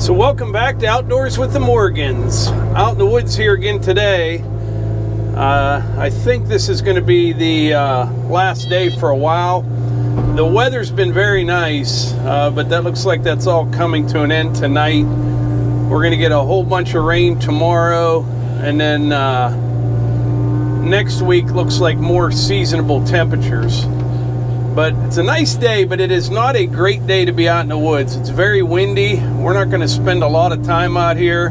So welcome back to Outdoors with the Morgans. Out in the woods here again today. I think this is going to be the last day for a while. The weather's been very nice, but that looks like that's all coming to an end tonight. We're going to get a whole bunch of rain tomorrow, and then next week looks like more seasonable temperatures. But it's a nice day, but it is not a great day to be out in the woods. It's very windy. We're not going to spend a lot of time out here.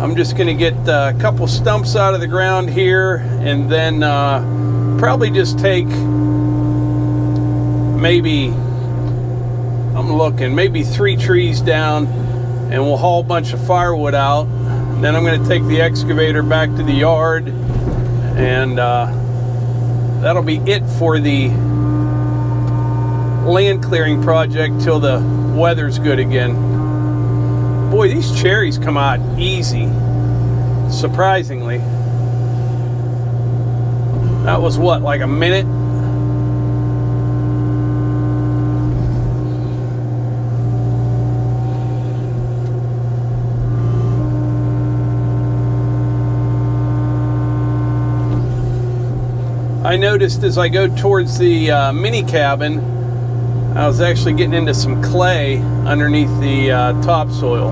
I'm just going to get a couple stumps out of the ground here, and then probably just take maybe 3 trees down, and we'll haul a bunch of firewood out. Then I'm going to take the excavator back to the yard, and that'll be it for the land clearing project till the weather's good again. Boy, these cherries come out easy, surprisingly. That was what, like a minute? I noticed as I go towards the mini cabin, I was actually getting into some clay underneath the topsoil.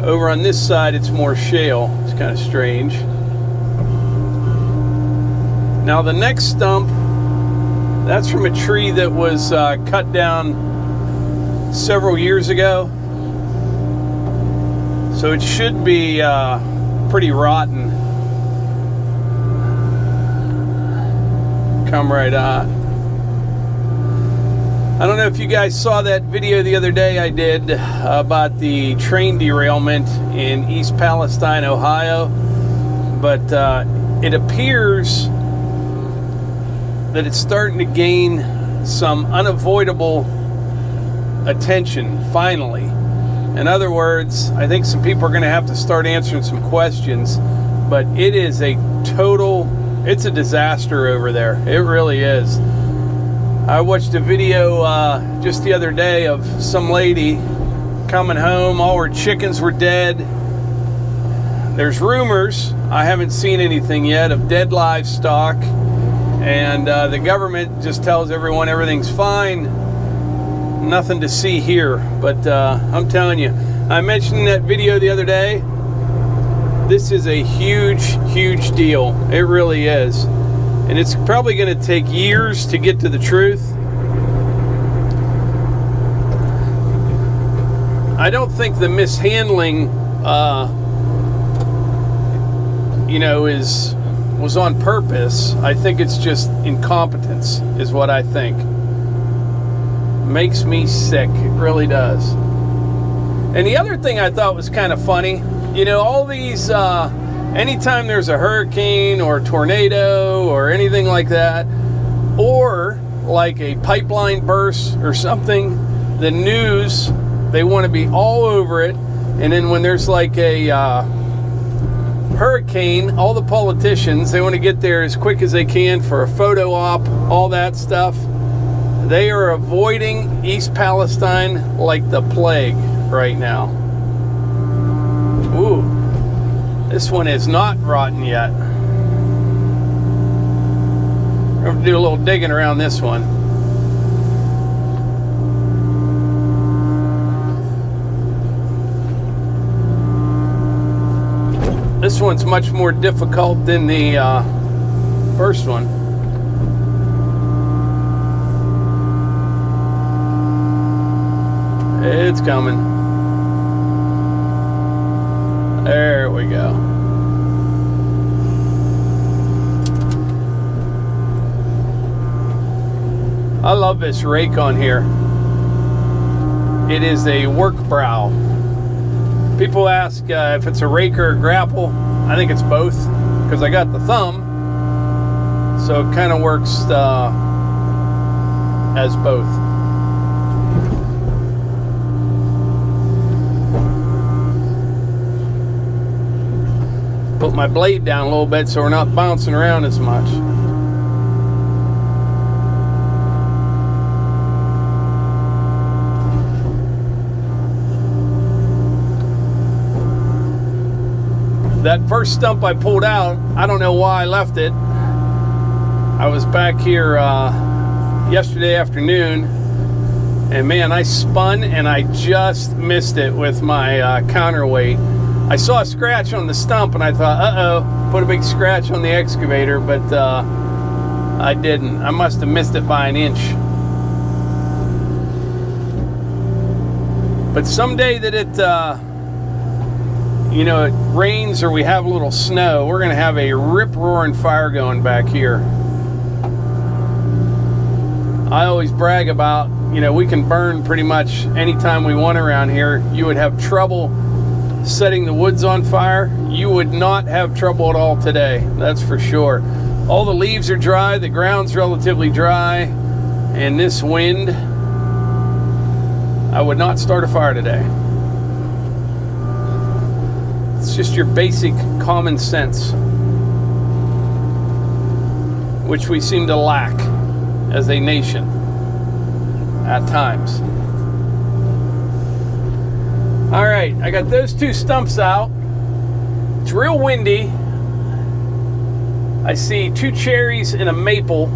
Over on this side, it's more shale. It's kind of strange. Now the next stump, that's from a tree that was cut down several years ago. So it should be pretty rotten. Come right on. I don't know if you guys saw that video the other day I did about the train derailment in East Palestine, Ohio, but it appears that it's starting to gain some unavoidable attention, finally. In other words, I think some people are going to have to start answering some questions, but it is it's a disaster over there. It really is. I watched a video just the other day of some lady coming home. All her chickens were dead. There's rumors, I haven't seen anything yet, of dead livestock. And the government just tells everyone everything's fine. Nothing to see here. But I'm telling you, I mentioned in that video the other day, this is a huge, huge deal. It really is. And it's probably going to take years to get to the truth. I don't think the mishandling, was on purpose. I think it's just incompetence, is what I think. Makes me sick. It really does. And the other thing I thought was kind of funny, all these... anytime there's a hurricane or a tornado or anything like that, or like a pipeline burst or something, the news, they want to be all over it. And then when there's like a hurricane, all the politicians, they want to get there as quick as they can for a photo op, all that stuff. They are avoiding East Palestine like the plague right now. Ooh. This one is not rotten yet. We're going to do a little digging around this one. This one's much more difficult than the first one. It's coming. There we go. I love this rake on here. It is a Werk Brau. People ask if it's a rake or a grapple. I think it's both, because I got the thumb, so it kind of works as both. Put my blade down a little bit so we're not bouncing around as much. That first stump I pulled out, I don't know why I left it. I was back here yesterday afternoon, and man, I spun and I just missed it with my counterweight. I saw a scratch on the stump and I thought, uh-oh, put a big scratch on the excavator, but I didn't. I must have missed it by an inch. But someday that it, you know, it rains or we have a little snow, we're gonna have a rip-roaring fire going back here. I always brag about, you know, we can burn pretty much anytime we want around here. You would have trouble setting the woods on fire. You would not have trouble at all today, that's for sure. All the leaves are dry, the ground's relatively dry, and this wind, I would not start a fire today. It's just your basic common sense, which we seem to lack as a nation at times. All right, I got those two stumps out. It's real windy. I see two cherries and a maple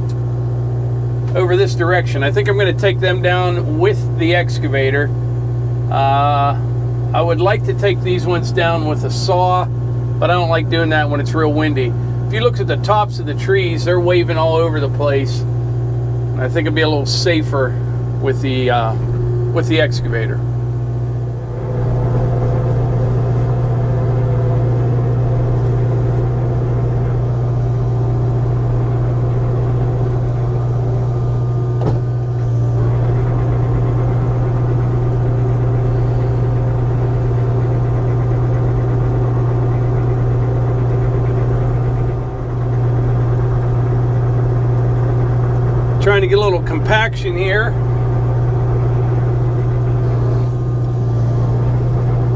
over this direction. I think I'm going to take them down with the excavator. I would like to take these ones down with a saw, but I don't like doing that when it's real windy. If you look at the tops of the trees, they're waving all over the place. I think it'd be a little safer with the excavator. Trying to get a little compaction here.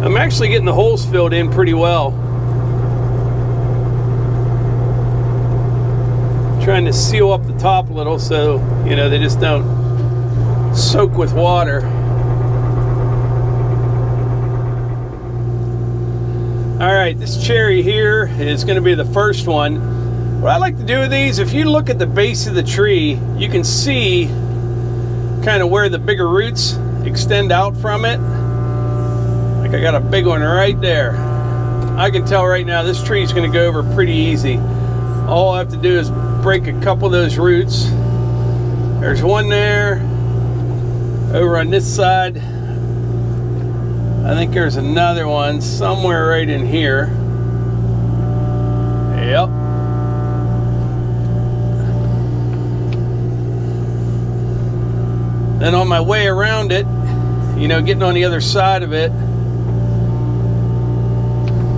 I'm actually getting the holes filled in pretty well. Trying to seal up the top a little so, you know, they just don't soak with water. All right, this cherry here is going to be the first one. What I like to do with these, if you look at the base of the tree, you can see kind of where the bigger roots extend out from it. Like I got a big one right there. I can tell right now this tree is going to go over pretty easy. All I have to do is break a couple of those roots. There's one there. Over on this side, I think there's another one somewhere right in here. Yep. Then on my way around it, you know, getting on the other side of it,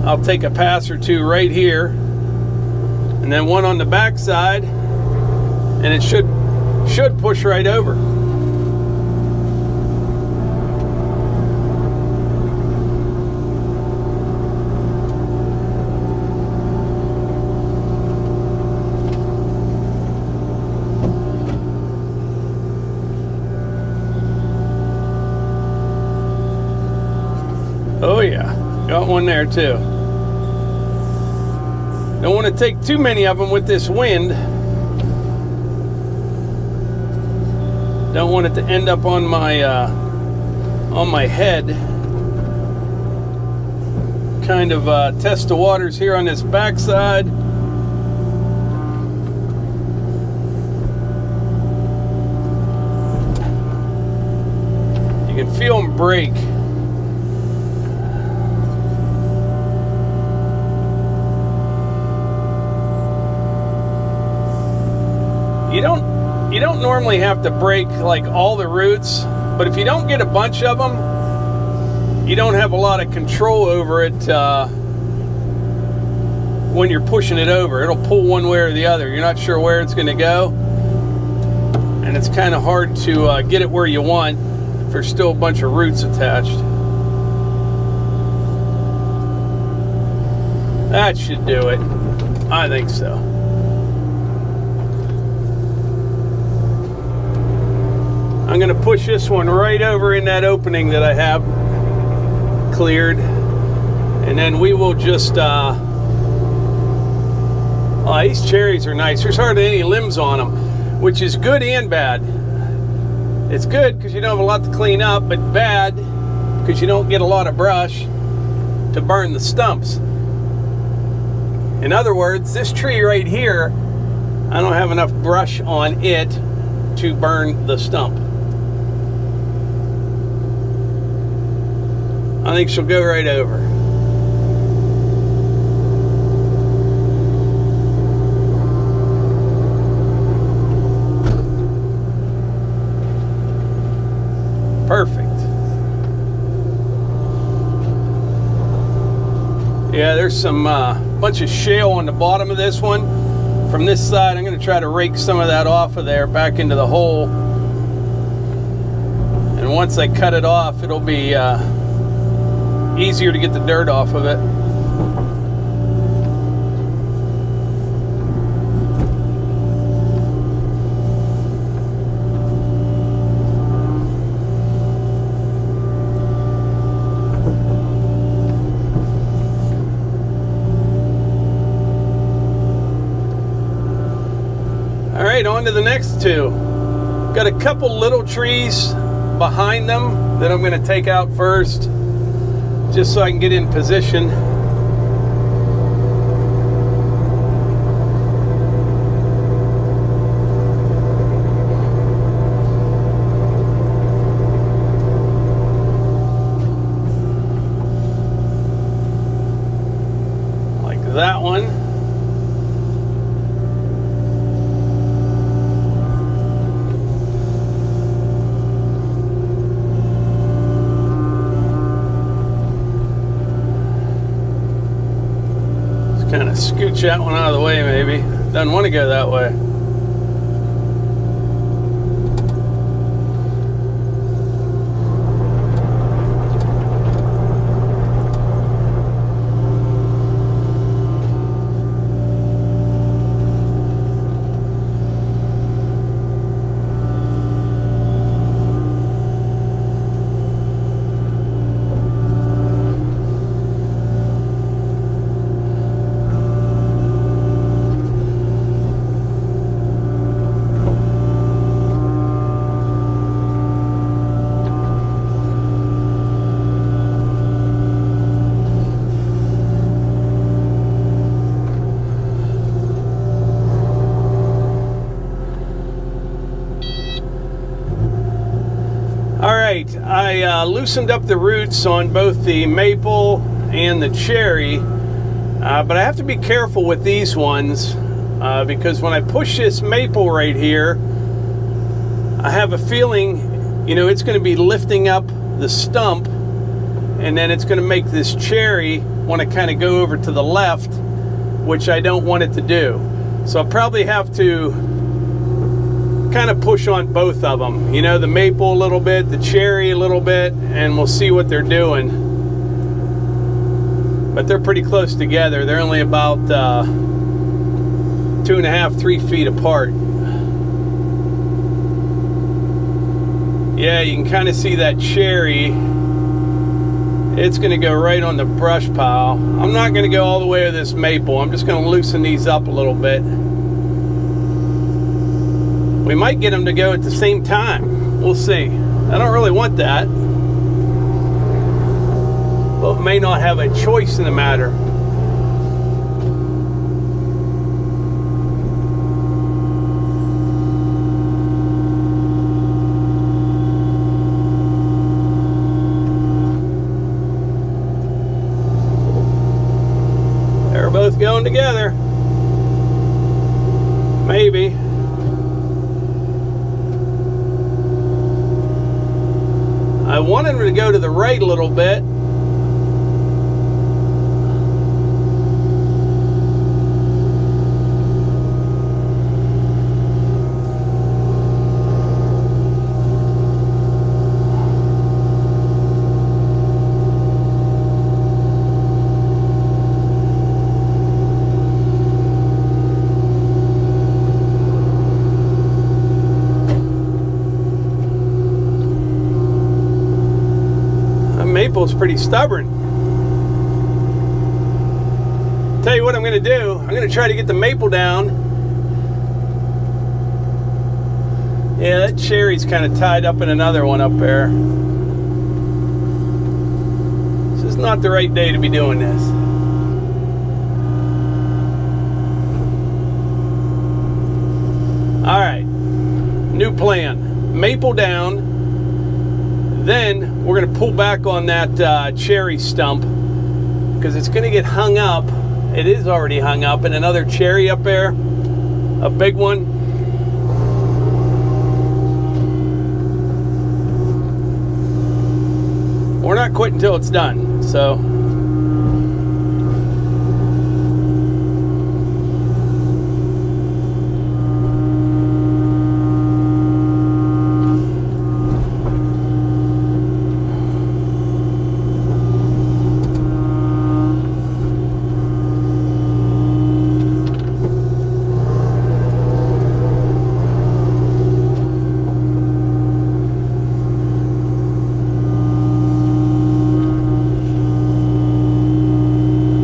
I'll take a pass or two right here, and then one on the back side, and it should push right over. Oh yeah, got one there too. Don't want to take too many of them with this wind. Don't want it to end up on my head. Kind of test the waters here on this backside. You can feel them break. You don't normally have to break like all the roots, but if you don't get a bunch of them, you don't have a lot of control over it when you're pushing it over. It'll pull one way or the other. You're not sure where it's going to go, and it's kind of hard to get it where you want if there's still a bunch of roots attached. That should do it. I think so. I'm going to push this one right over in that opening that I have cleared, and then we will just Oh, these cherries are nice. There's hardly any limbs on them, which is good and bad. It's good because you don't have a lot to clean up, but bad because you don't get a lot of brush to burn the stumps. In other words, this tree right here, I don't have enough brush on it to burn the stump. I think she'll go right over. Perfect. Yeah, there's some bunch of shale on the bottom of this one. From this side, I'm going to try to rake some of that off of there back into the hole. And once I cut it off, it'll be easier to get the dirt off of it. On to the next two. Got a couple little trees behind them that I'm going to take out first, just so I can get in position. Like that one. Kind of scooch that one out of the way, maybe. Doesn't want to go that way. I loosened up the roots on both the maple and the cherry, but I have to be careful with these ones because when I push this maple right here, I have a feeling, you know, it's going to be lifting up the stump, and then it's going to make this cherry want to kind of go over to the left, which I don't want it to do. So I'll probably have to kind of push on both of them, you know, the maple a little bit, the cherry a little bit, and we'll see what they're doing. But they're pretty close together. They're only about 2.5, 3 feet apart. Yeah, you can kind of see that cherry. It's going to go right on the brush pile. I'm not going to go all the way to this maple. I'm just going to loosen these up a little bit. We might get them to go at the same time. We'll see. I don't really want that, but may not have a choice in the matter. They're both going together. Maybe. I wanted them to go to the right a little bit. Maple's pretty stubborn. Tell you what I'm going to do. I'm going to try to get the maple down. Yeah, that cherry's kind of tied up in another one up there. This is not the right day to be doing this. All right, new plan. Maple down. Then we're going to pull back on that cherry stump because it's going to get hung up. It is already hung up, and another cherry up there, a big one. We're not quitting until it's done, so.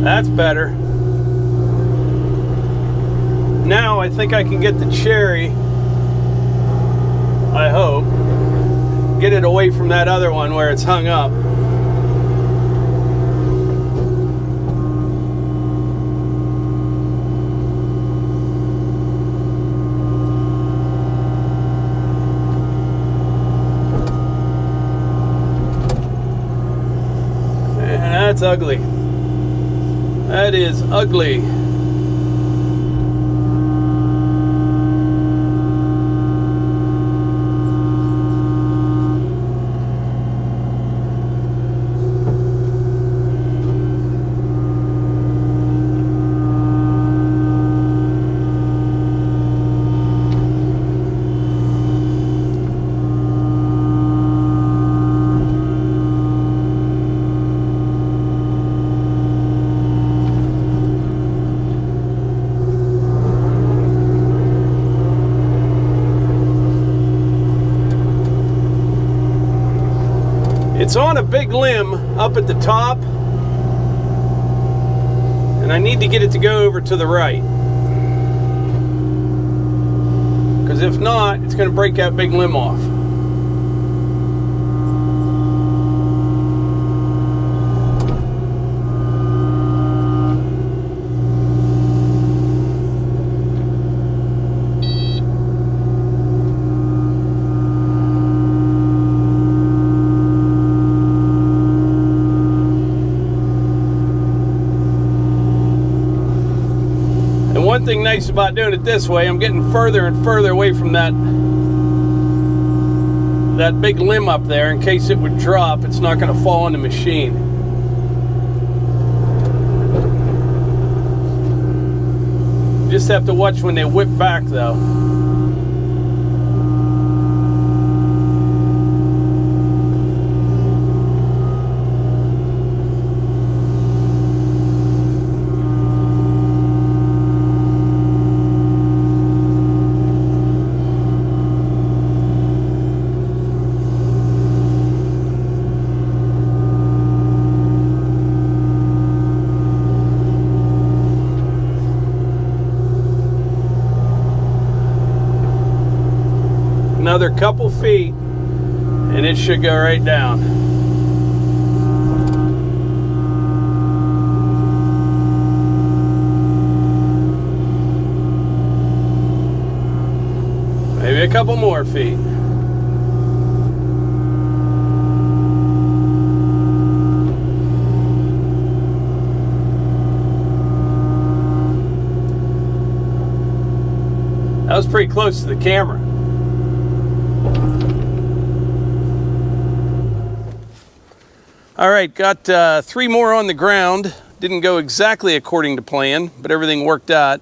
That's better. Now I think I can get the cherry, I hope, get it away from that other one where it's hung up. And that's ugly. That is ugly. It's on a big limb up at the top, and I need to get it to go over to the right, because if not, it's going to break that big limb off. One thing nice about doing it this way, I'm getting further and further away from that big limb up there. In case it would drop, it's not going to fall on the machine. Just have to watch when they whip back though. Another couple feet and it should go right down. Maybe a couple more feet. That was pretty close to the camera. All right, got 3 more on the ground. Didn't go exactly according to plan, but everything worked out.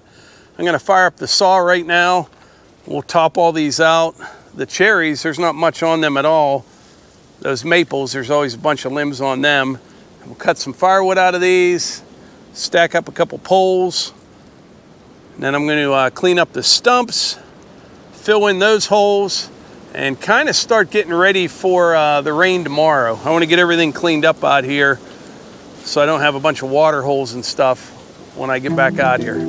I'm gonna fire up the saw right now. We'll top all these out. The cherries, there's not much on them at all. Those maples, there's always a bunch of limbs on them. We'll cut some firewood out of these, stack up a couple poles. And then I'm gonna clean up the stumps, fill in those holes, and kind of start getting ready for the rain tomorrow. I want to get everything cleaned up out here so I don't have a bunch of water holes and stuff when I get back out here.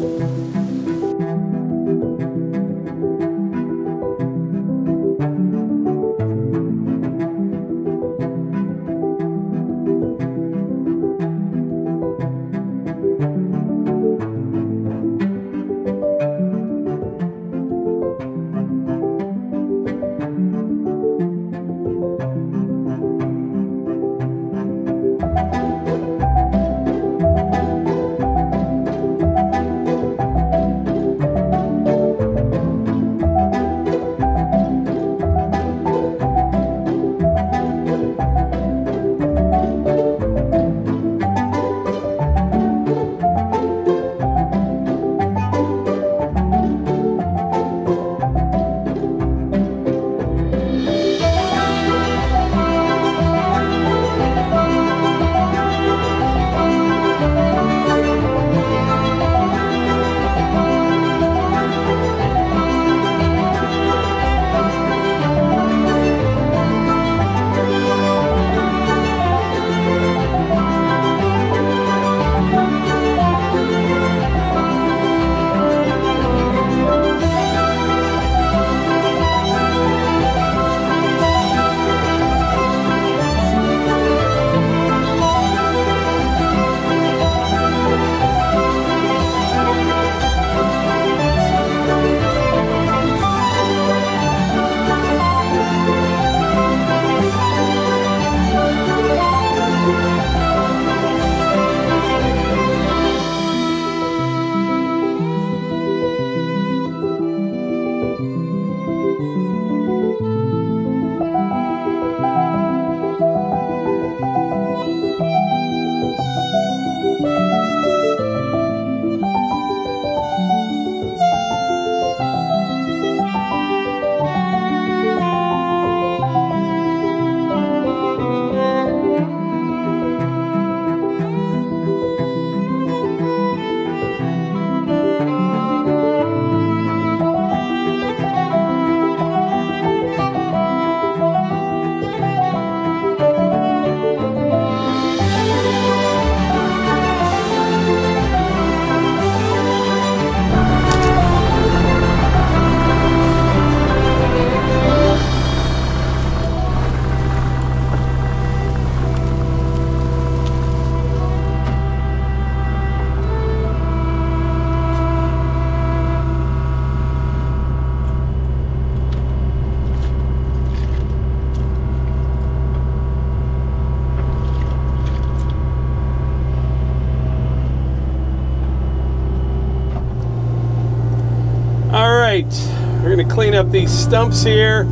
We're going to clean up these stumps here,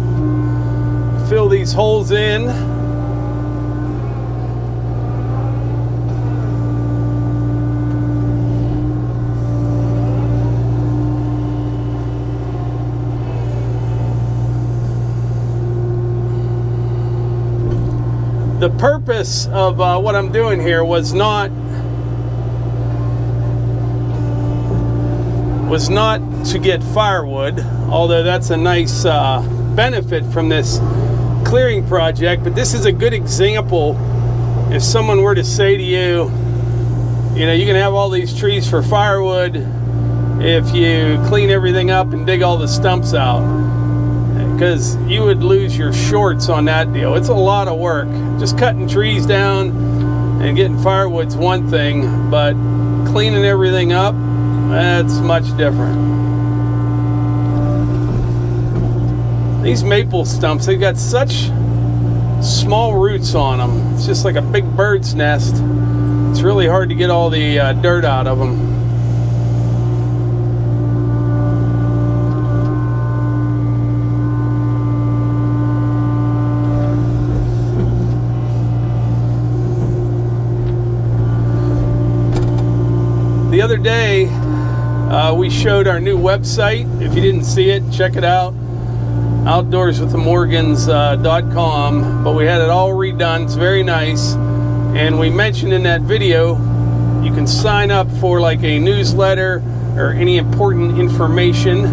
fill these holes in. The purpose of what I'm doing here was not to get firewood, although that's a nice benefit from this clearing project. But this is a good example. If someone were to say to you, you know, you can have all these trees for firewood if you clean everything up and dig all the stumps out, because you would lose your shorts on that deal. It's a lot of work. Just cutting trees down and getting firewood's one thing, but cleaning everything up, that's much different. These maple stumps, they've got such small roots on them. It's just like a big bird's nest. It's really hard to get all the dirt out of them. The other day, we showed our new website. If you didn't see it, check it out. outdoorswiththemorgans.com. But we had it all redone. It's very nice. And we mentioned in that video, you can sign up for like a newsletter or any important information,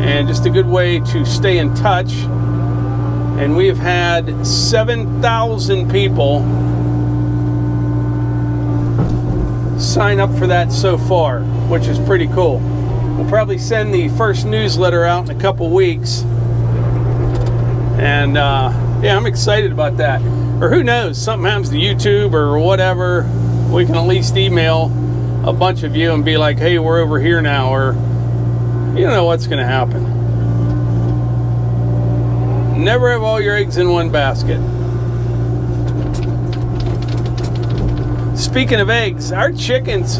and just a good way to stay in touch. And we have had 7,000 people sign up for that so far, which is pretty cool. We'll probably send the first newsletter out in a couple weeks. And yeah, I'm excited about that. Or who knows, something happens to YouTube or whatever, we can at least email a bunch of you and be like, hey, we're over here now, or you know what's going to happen. Never have all your eggs in one basket. Speaking of eggs, our chickens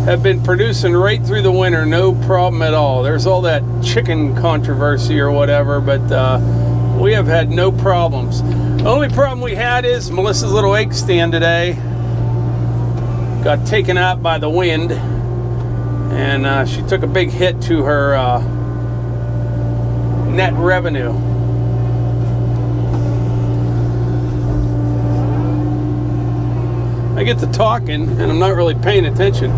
have been producing right through the winter, no problem at all. There's all that chicken controversy or whatever, but we have had no problems. The only problem we had is Melissa's little egg stand today got taken out by the wind, and she took a big hit to her net revenue. I get to talking and I'm not really paying attention.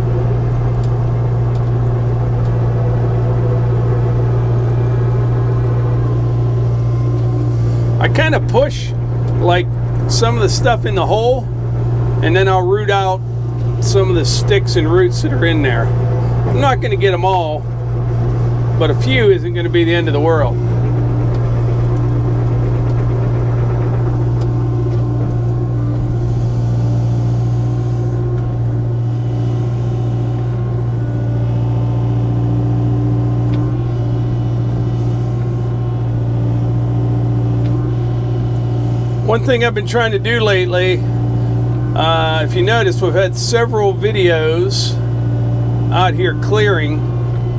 I kind of push like some of the stuff in the hole, and then I'll root out some of the sticks and roots that are in there. I'm not going to get them all, but a few isn't going to be the end of the world. One thing I've been trying to do lately, if you notice, we've had several videos out here clearing,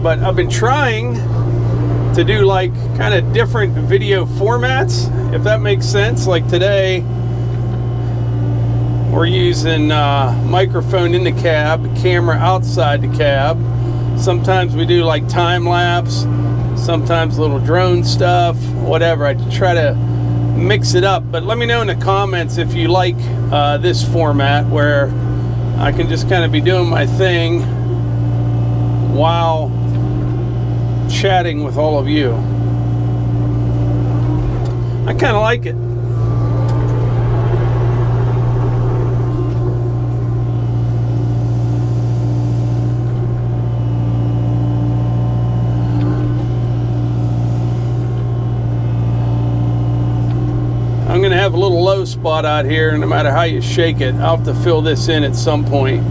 but I've been trying to do like kind of different video formats, if that makes sense. Like today, we're using microphone in the cab, camera outside the cab. Sometimes we do like time lapse, sometimes little drone stuff, whatever. I try to mix it up, but let me know in the comments if you like this format where I can just kind of be doing my thing while chatting with all of you. I kind of like it. I'm going to have a little low spot out here, and no matter how you shake it, I'll have to fill this in at some point.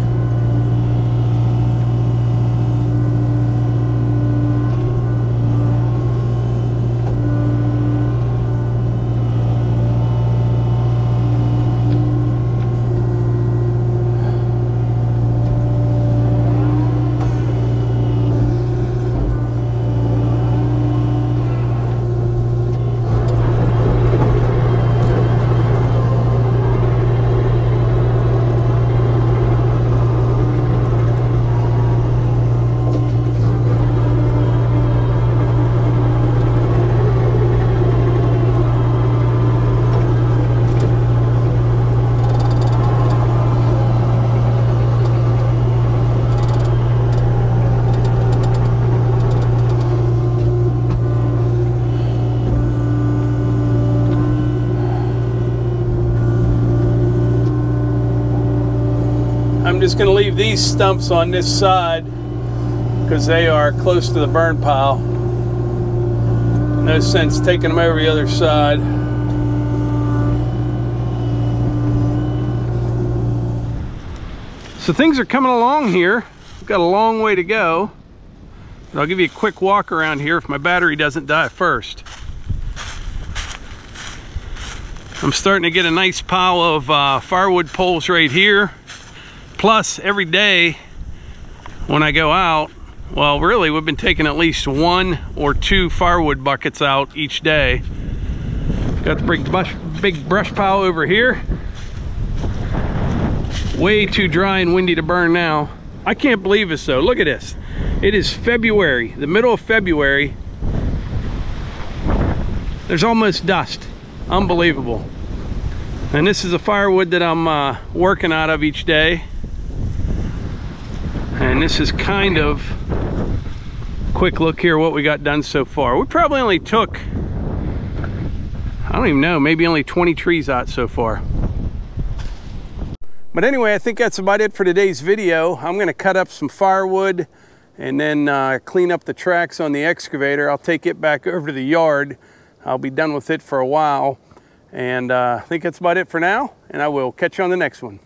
I'm just going to leave these stumps on this side because they are close to the burn pile. No sense taking them over the other side. So things are coming along here. We've got a long way to go, but I'll give you a quick walk around here if my battery doesn't die first. I'm starting to get a nice pile of firewood poles right here. Plus, every day when I go out, well, really, we've been taking at least 1 or 2 firewood buckets out each day. Got the big brush pile over here. Way too dry and windy to burn now. I can't believe this though. Look at this. It is February, the middle of February. There's almost dust. Unbelievable. And this is the firewood that I'm working out of each day. And this is kind of quick look here what we got done so far. We probably only took, I don't even know, maybe only 20 trees out so far. But anyway, I think that's about it for today's video. I'm going to cut up some firewood and then clean up the tracks on the excavator. I'll take it back over to the yard. I'll be done with it for a while. And I think that's about it for now, and I will catch you on the next one.